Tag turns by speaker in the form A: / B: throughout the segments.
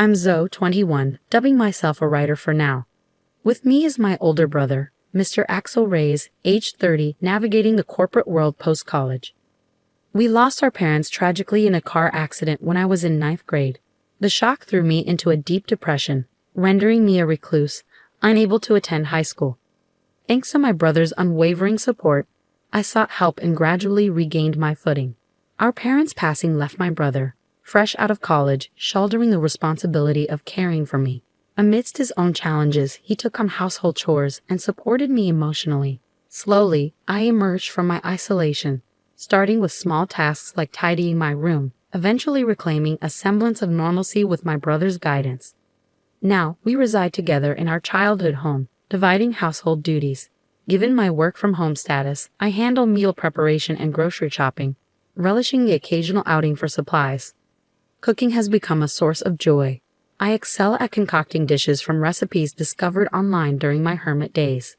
A: I'm Zoe, 21, dubbing myself a writer for now. With me is my older brother, Mr. Axel Reyes, aged 30, navigating the corporate world post-college. We lost our parents tragically in a car accident when I was in ninth grade. The shock threw me into a deep depression, rendering me a recluse, unable to attend high school. Thanks to my brother's unwavering support, I sought help and gradually regained my footing. Our parents' passing left my brother, fresh out of college, shouldering the responsibility of caring for me. Amidst his own challenges, he took on household chores and supported me emotionally. Slowly, I emerged from my isolation, starting with small tasks like tidying my room, eventually reclaiming a semblance of normalcy with my brother's guidance. Now, we reside together in our childhood home, dividing household duties. Given my work-from-home status, I handle meal preparation and grocery shopping, relishing the occasional outing for supplies. Cooking has become a source of joy. I excel at concocting dishes from recipes discovered online during my hermit days.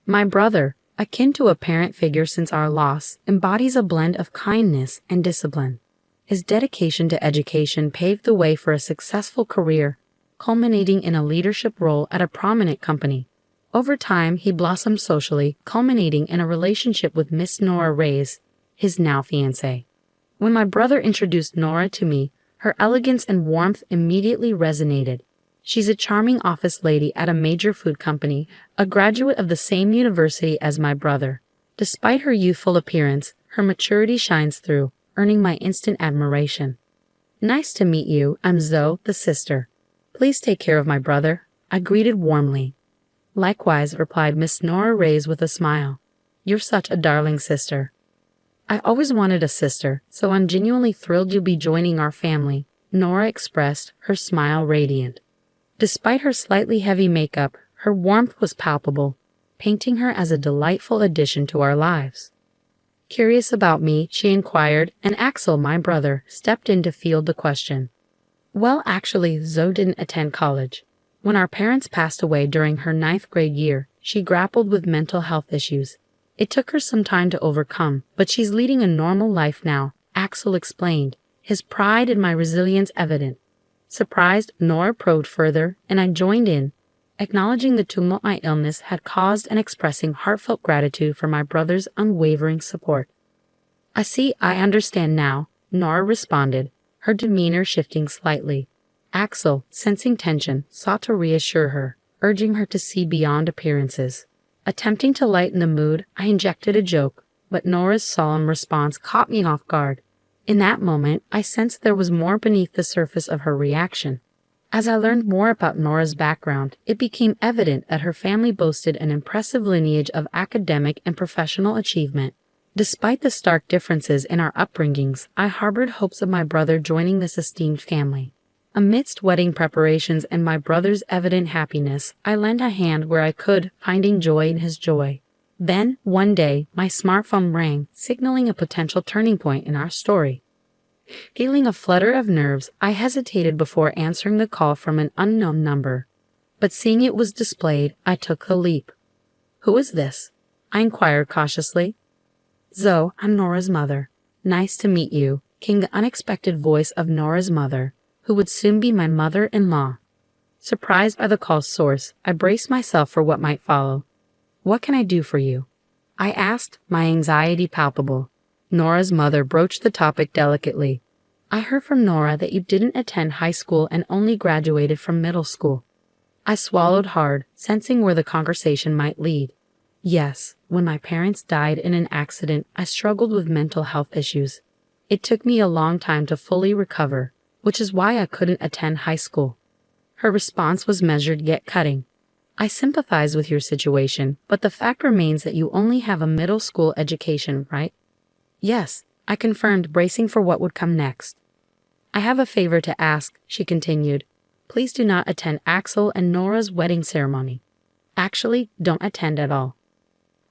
A: My brother, akin to a parent figure since our loss, embodies a blend of kindness and discipline. His dedication to education paved the way for a successful career, culminating in a leadership role at a prominent company. Over time, he blossomed socially, culminating in a relationship with Miss Nora Reyes, his now fiancée. When my brother introduced Nora to me, her elegance and warmth immediately resonated. She's a charming office lady at a major food company, a graduate of the same university as my brother. Despite her youthful appearance, her maturity shines through, earning my instant admiration. Nice to meet you, I'm Zoe, the sister. Please take care of my brother, I greeted warmly. Likewise, replied Miss Nora Reyes with a smile. You're such a darling sister. I always wanted a sister, so I'm genuinely thrilled you'll be joining our family, Nora expressed, her smile radiant. Despite her slightly heavy makeup, her warmth was palpable, painting her as a delightful addition to our lives. Curious about me, she inquired, and Axel, my brother, stepped in to field the question. Well, actually, Zoe didn't attend college. When our parents passed away during her ninth grade year, she grappled with mental health issues. It took her some time to overcome, but she's leading a normal life now, Axel explained, his pride in my resilience evident. Surprised, Nora probed further, and I joined in, acknowledging the tumult my illness had caused and expressing heartfelt gratitude for my brother's unwavering support. I understand now, Nora responded, her demeanor shifting slightly. Axel, sensing tension, sought to reassure her, urging her to see beyond appearances. Attempting to lighten the mood, I injected a joke, but Nora's solemn response caught me off guard. In that moment, I sensed there was more beneath the surface of her reaction. As I learned more about Nora's background, it became evident that her family boasted an impressive lineage of academic and professional achievement. Despite the stark differences in our upbringings, I harbored hopes of my brother joining this esteemed family. Amidst wedding preparations and my brother's evident happiness, I lent a hand where I could, finding joy in his joy. Then, one day, my smartphone rang, signaling a potential turning point in our story. Feeling a flutter of nerves, I hesitated before answering the call from an unknown number. But seeing it was displayed, I took the leap. Who is this? I inquired cautiously. Zoe, I'm Nora's mother. Nice to meet you, came the unexpected voice of Nora's mother, who would soon be my mother-in-law. Surprised by the call's source, I braced myself for what might follow. What can I do for you? I asked, my anxiety palpable. Nora's mother broached the topic delicately. I heard from Nora that you didn't attend high school and only graduated from middle school. I swallowed hard, sensing where the conversation might lead. Yes, when my parents died in an accident, I struggled with mental health issues. It took me a long time to fully recover, which is why I couldn't attend high school. Her response was measured yet cutting. I sympathize with your situation, but the fact remains that you only have a middle school education, right? Yes, I confirmed, bracing for what would come next. I have a favor to ask, she continued. Please do not attend Axel and Nora's wedding ceremony. Actually, don't attend at all.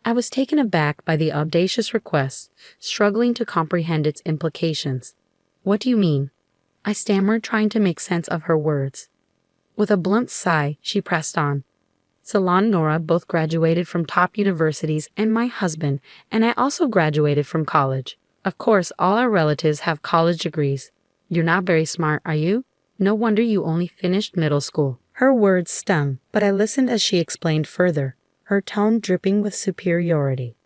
A: I was taken aback by the audacious request, struggling to comprehend its implications. What do you mean? I stammered, trying to make sense of her words. With a blunt sigh, she pressed on. Salon and Nora both graduated from top universities, and my husband and I also graduated from college. Of course, all our relatives have college degrees. You're not very smart, are you? No wonder you only finished middle school." Her words stung, but I listened as she explained further, her tone dripping with superiority.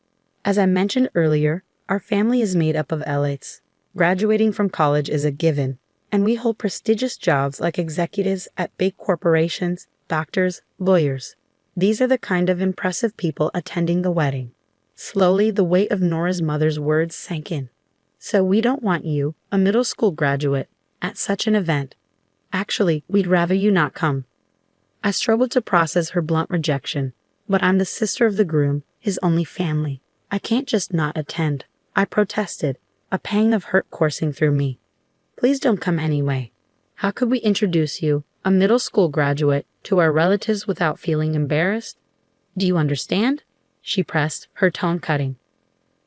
A: "As I mentioned earlier, our family is made up of elites. Graduating from college is a given, and we hold prestigious jobs like executives at big corporations, doctors, lawyers. These are the kind of impressive people attending the wedding." Slowly, the weight of Nora's mother's words sank in. "So we don't want you, a middle school graduate, at such an event. Actually, we'd rather you not come." I struggled to process her blunt rejection, but I'm the sister of the groom, his only family. I can't just not attend. I protested, a pang of hurt coursing through me. "Please don't come anyway. How could we introduce you, a middle school graduate, to our relatives without feeling embarrassed? Do you understand?" she pressed, her tone cutting.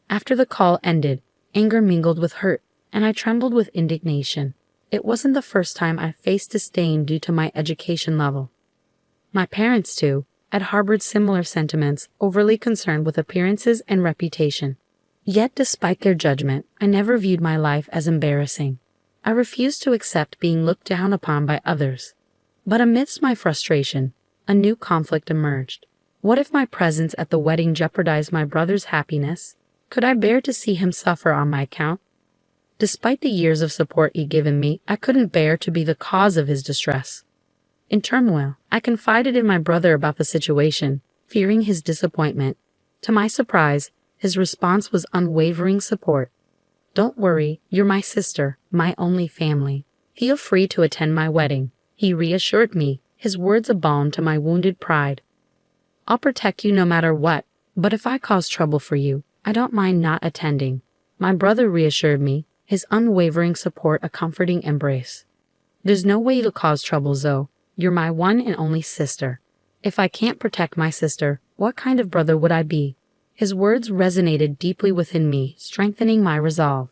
A: After the call ended, anger mingled with hurt, and I trembled with indignation. It wasn't the first time I faced disdain due to my education level. My parents, too, had harbored similar sentiments, overly concerned with appearances and reputation. Yet, despite their judgment, I never viewed my life as embarrassing. I refused to accept being looked down upon by others. But amidst my frustration, a new conflict emerged. What if my presence at the wedding jeopardized my brother's happiness? Could I bear to see him suffer on my account? Despite the years of support he'd given me, I couldn't bear to be the cause of his distress. In turmoil, I confided in my brother about the situation, fearing his disappointment. To my surprise, his response was unwavering support. "Don't worry, you're my sister, my only family. Feel free to attend my wedding," he reassured me, his words a balm to my wounded pride. "I'll protect you no matter what, but if I cause trouble for you, I don't mind not attending," my brother reassured me, his unwavering support a comforting embrace. "There's no way to cause trouble, Zoe. You're my one and only sister. If I can't protect my sister, what kind of brother would I be?" His words resonated deeply within me, strengthening my resolve.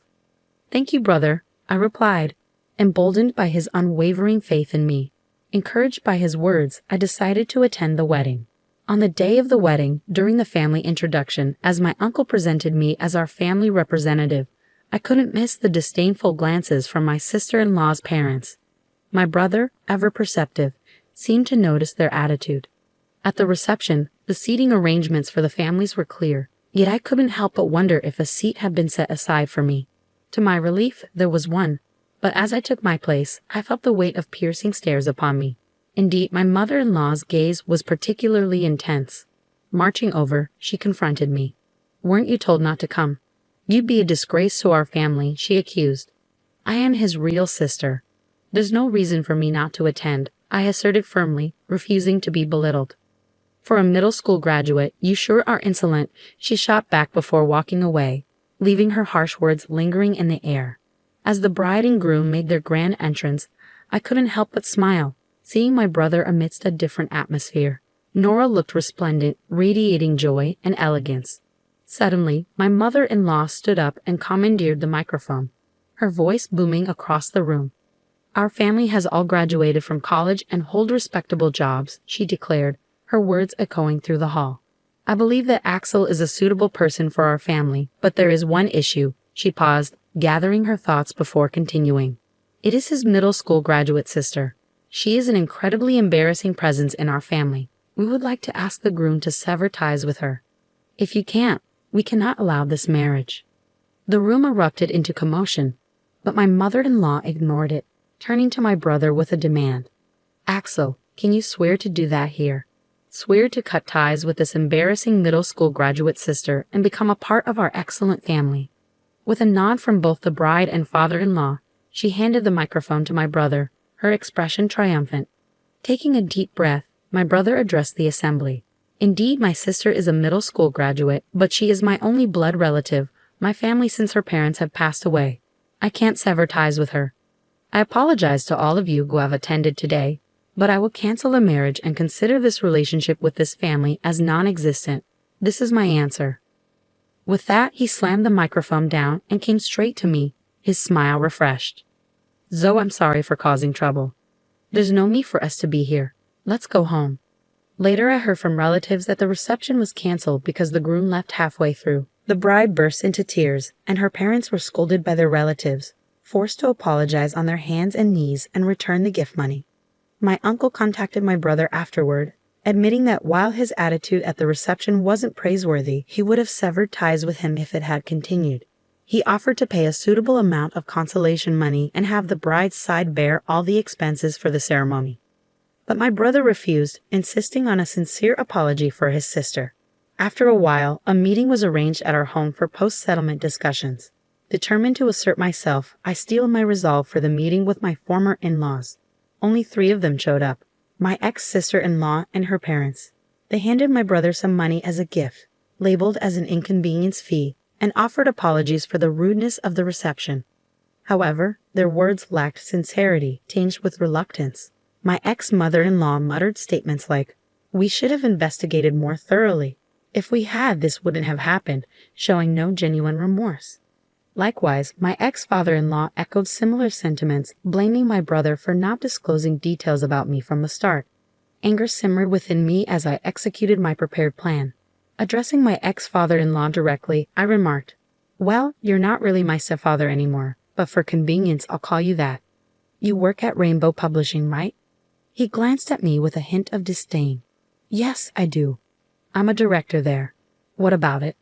A: "Thank you, brother," I replied, emboldened by his unwavering faith in me. Encouraged by his words, I decided to attend the wedding. On the day of the wedding, during the family introduction, as my uncle presented me as our family representative, I couldn't miss the disdainful glances from my sister-in-law's parents. My brother, ever perceptive, seemed to notice their attitude. At the reception, the seating arrangements for the families were clear, yet I couldn't help but wonder if a seat had been set aside for me. To my relief, there was one, but as I took my place, I felt the weight of piercing stares upon me. Indeed, my mother-in-law's gaze was particularly intense. Marching over, she confronted me. "Weren't you told not to come? You'd be a disgrace to our family," she accused. "I am his real sister. There's no reason for me not to attend," I asserted firmly, refusing to be belittled. "For a middle school graduate, you sure are insolent," she shot back before walking away, leaving her harsh words lingering in the air. As the bride and groom made their grand entrance, I couldn't help but smile, seeing my brother amidst a different atmosphere. Nora looked resplendent, radiating joy and elegance. Suddenly, my mother-in-law stood up and commandeered the microphone, her voice booming across the room. "Our family has all graduated from college and hold respectable jobs," she declared, her words echoing through the hall. "I believe that Axel is a suitable person for our family, but there is one issue." She paused, gathering her thoughts before continuing. "It is his middle school graduate sister. She is an incredibly embarrassing presence in our family. We would like to ask the groom to sever ties with her. If you can't, we cannot allow this marriage." The room erupted into commotion, but my mother-in-law ignored it, turning to my brother with a demand. "Axel, can you swear to do that here? Swear to cut ties with this embarrassing middle school graduate sister and become a part of our excellent family." With a nod from both the bride and father-in-law, she handed the microphone to my brother, her expression triumphant. Taking a deep breath, my brother addressed the assembly. "Indeed, my sister is a middle school graduate, but she is my only blood relative, my family since her parents have passed away. I can't sever ties with her. I apologize to all of you who have attended today, but I will cancel the marriage and consider this relationship with this family as non-existent. This is my answer." With that, he slammed the microphone down and came straight to me, his smile refreshed. "Zoe, I'm sorry for causing trouble. There's no need for us to be here. Let's go home." Later, I heard from relatives that the reception was canceled because the groom left halfway through. The bride burst into tears, and her parents were scolded by their relatives. forced to apologize on their hands and knees and return the gift money. My uncle contacted my brother afterward, admitting that while his attitude at the reception wasn't praiseworthy, he would have severed ties with him if it had continued. He offered to pay a suitable amount of consolation money and have the bride's side bear all the expenses for the ceremony. But my brother refused, insisting on a sincere apology for his sister. After a while, a meeting was arranged at our home for post-settlement discussions. Determined to assert myself, I steeled my resolve for the meeting with my former in-laws. Only 3 of them showed up, my ex-sister-in-law and her parents. They handed my brother some money as a gift, labeled as an inconvenience fee, and offered apologies for the rudeness of the reception. However, their words lacked sincerity, tinged with reluctance. My ex-mother-in-law muttered statements like, "We should have investigated more thoroughly. If we had, this wouldn't have happened," showing no genuine remorse. Likewise, my ex-father-in-law echoed similar sentiments, blaming my brother for not disclosing details about me from the start. Anger simmered within me as I executed my prepared plan. Addressing my ex-father-in-law directly, I remarked, "Well, you're not really my stepfather anymore, but for convenience I'll call you that. You work at Rainbow Publishing, right?" He glanced at me with a hint of disdain. "Yes, I do. I'm a director there. What about it?"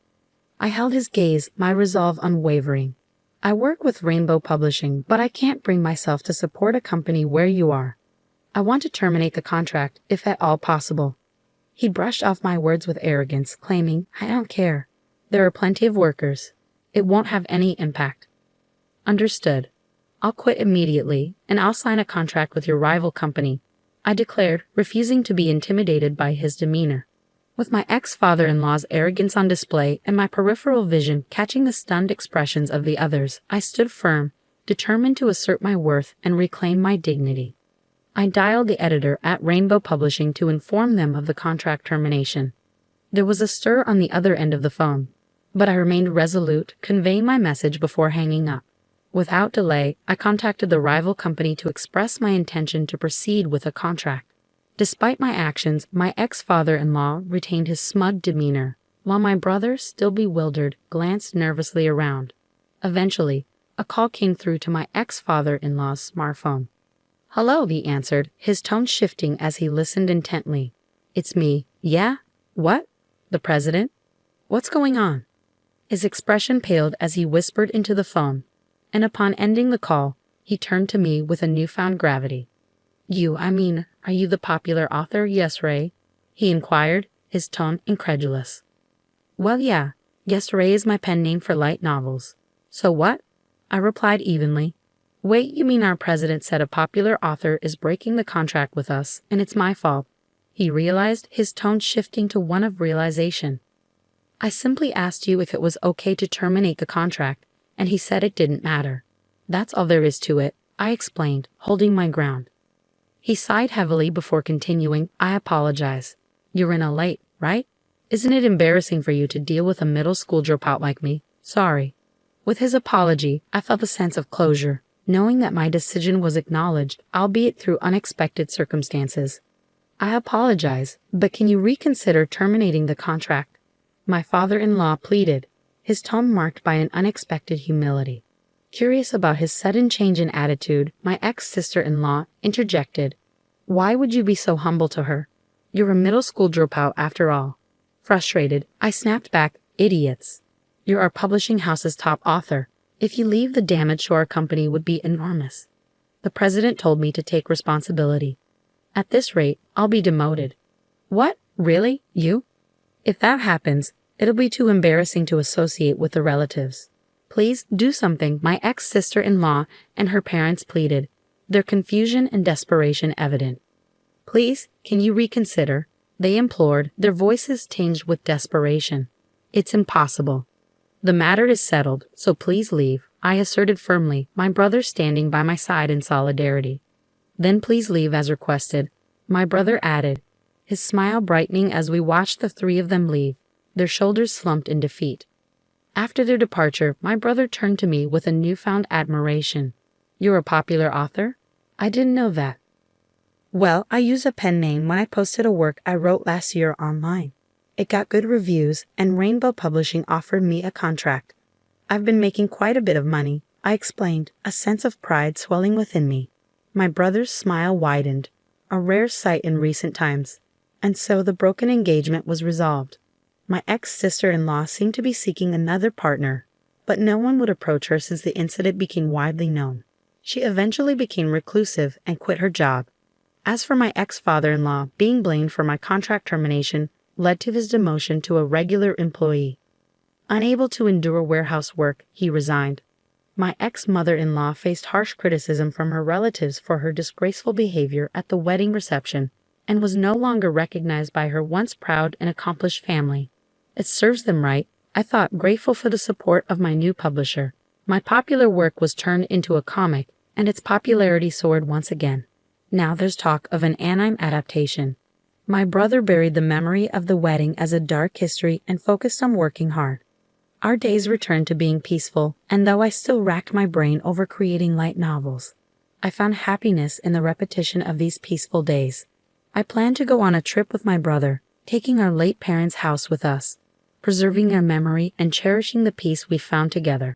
A: I held his gaze, my resolve unwavering. "I work with Rainbow Publishing, but I can't bring myself to support a company where you are. I want to terminate the contract, if at all possible." He brushed off my words with arrogance, claiming, "I don't care. There are plenty of workers. It won't have any impact." "Understood. I'll quit immediately, and I'll sign a contract with your rival company," I declared, refusing to be intimidated by his demeanor. With my ex-father-in-law's arrogance on display and my peripheral vision catching the stunned expressions of the others, I stood firm, determined to assert my worth and reclaim my dignity. I dialed the editor at Rainbow Publishing to inform them of the contract termination. There was a stir on the other end of the phone, but I remained resolute, conveying my message before hanging up. Without delay, I contacted the rival company to express my intention to proceed with a contract. Despite my actions, my ex-father-in-law retained his smug demeanor, while my brother, still bewildered, glanced nervously around. Eventually, a call came through to my ex-father-in-law's smartphone. "Hello," he answered, his tone shifting as he listened intently. "It's me." "Yeah? What? The president? What's going on?" His expression paled as he whispered into the phone, and upon ending the call, he turned to me with a newfound gravity. Are you the popular author, Yes Ray?" he inquired, his tone incredulous. "Well, yeah. Yes Ray is my pen name for light novels." "So what?" I replied evenly. "Wait, you mean our president said a popular author is breaking the contract with us, and it's my fault?" He realized, his tone shifting to one of realization. "I simply asked you if it was okay to terminate the contract, and he said it didn't matter. That's all there is to it," I explained, holding my ground. He sighed heavily before continuing, "I apologize. You're in a late, right? Isn't it embarrassing for you to deal with a middle school dropout like me? Sorry." With his apology, I felt a sense of closure, knowing that my decision was acknowledged, albeit through unexpected circumstances. "I apologize, but can you reconsider terminating the contract?" my father-in-law pleaded, his tone marked by an unexpected humility. Curious about his sudden change in attitude, my ex-sister-in-law interjected, "Why would you be so humble to her? You're a middle school dropout after all." Frustrated, I snapped back, "Idiots. You're our publishing house's top author. If you leave, the damage to our company would be enormous. The president told me to take responsibility. At this rate, I'll be demoted." "What? Really? You?" "If that happens, it'll be too embarrassing to associate with the relatives." "Please do something," my ex-sister-in-law and her parents pleaded, their confusion and desperation evident. "Please, can you reconsider?" they implored, their voices tinged with desperation. "It's impossible. The matter is settled, so please leave," I asserted firmly, my brother standing by my side in solidarity. "Then please leave as requested," my brother added, his smile brightening as we watched the 3 of them leave, their shoulders slumped in defeat. After their departure, my brother turned to me with a newfound admiration. "You're a popular author? I didn't know that." "Well, I use a pen name when I posted a work I wrote last year online. It got good reviews, and Rainbow Publishing offered me a contract. I've been making quite a bit of money," I explained, a sense of pride swelling within me. My brother's smile widened, a rare sight in recent times, and so the broken engagement was resolved. My ex-sister-in-law seemed to be seeking another partner, but no one would approach her since the incident became widely known. She eventually became reclusive and quit her job. As for my ex-father-in-law, being blamed for my contract termination led to his demotion to a regular employee. Unable to endure warehouse work, he resigned. My ex-mother-in-law faced harsh criticism from her relatives for her disgraceful behavior at the wedding reception and was no longer recognized by her once proud and accomplished family. It serves them right, I thought, grateful for the support of my new publisher. My popular work was turned into a comic, and its popularity soared once again. Now there's talk of an anime adaptation. My brother buried the memory of the wedding as a dark history and focused on working hard. Our days returned to being peaceful, and though I still racked my brain over creating light novels, I found happiness in the repetition of these peaceful days. I planned to go on a trip with my brother, taking our late parents' house with us, preserving their memory and cherishing the peace we found together.